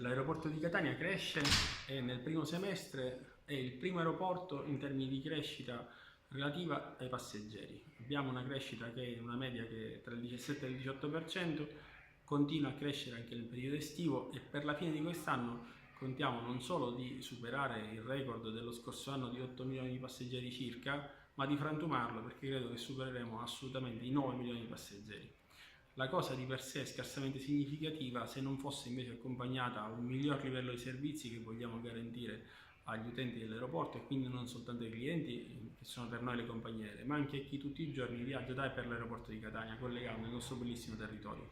L'aeroporto di Catania cresce e nel primo semestre è il primo aeroporto in termini di crescita relativa ai passeggeri. Abbiamo una crescita che è una media che è tra il 17 e il 18%, continua a crescere anche nel periodo estivo e per la fine di quest'anno contiamo non solo di superare il record dello scorso anno di 8 milioni di passeggeri circa, ma di frantumarlo perché credo che supereremo assolutamente i 9 milioni di passeggeri. La cosa di per sé è scarsamente significativa se non fosse invece accompagnata da un miglior livello di servizi che vogliamo garantire agli utenti dell'aeroporto e quindi non soltanto ai clienti che sono per noi le compagnie aeree, ma anche a chi tutti i giorni viaggia da e per l'aeroporto di Catania, collegando il nostro bellissimo territorio.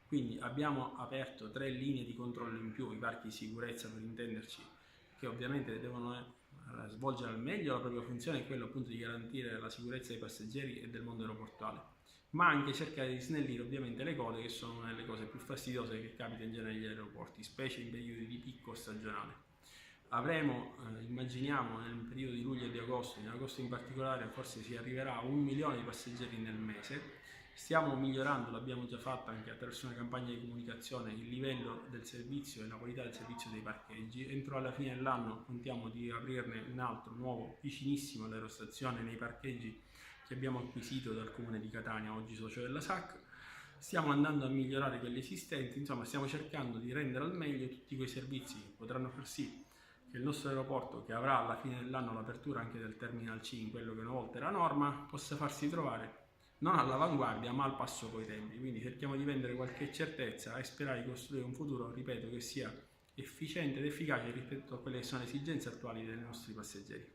Quindi abbiamo aperto 3 linee di controllo in più, i parchi di sicurezza per intenderci, che ovviamente devono svolgere al meglio la propria funzione, quello appunto di garantire la sicurezza dei passeggeri e del mondo aeroportuale, ma anche cercare di snellire ovviamente le code, che sono una delle cose più fastidiose che capita in genere negli aeroporti, specie in periodi di picco stagionale. Avremo, immaginiamo, nel periodo di luglio e di agosto, in agosto in particolare, forse si arriverà a 1 milione di passeggeri nel mese. Stiamo migliorando, l'abbiamo già fatto anche attraverso una campagna di comunicazione, il livello del servizio e la qualità del servizio dei parcheggi. Entro alla fine dell'anno contiamo di aprirne un altro nuovo vicinissimo all'aerostazione nei parcheggi che abbiamo acquisito dal comune di Catania, oggi socio della SAC. Stiamo andando a migliorare quelli esistenti, insomma stiamo cercando di rendere al meglio tutti quei servizi che potranno far sì che il nostro aeroporto, che avrà alla fine dell'anno l'apertura anche del Terminal C, in quello che una volta era norma, possa farsi trovare non all'avanguardia ma al passo coi tempi. Quindi cerchiamo di vendere qualche certezza e sperare di costruire un futuro, ripeto, che sia efficiente ed efficace rispetto a quelle che sono le esigenze attuali dei nostri passeggeri.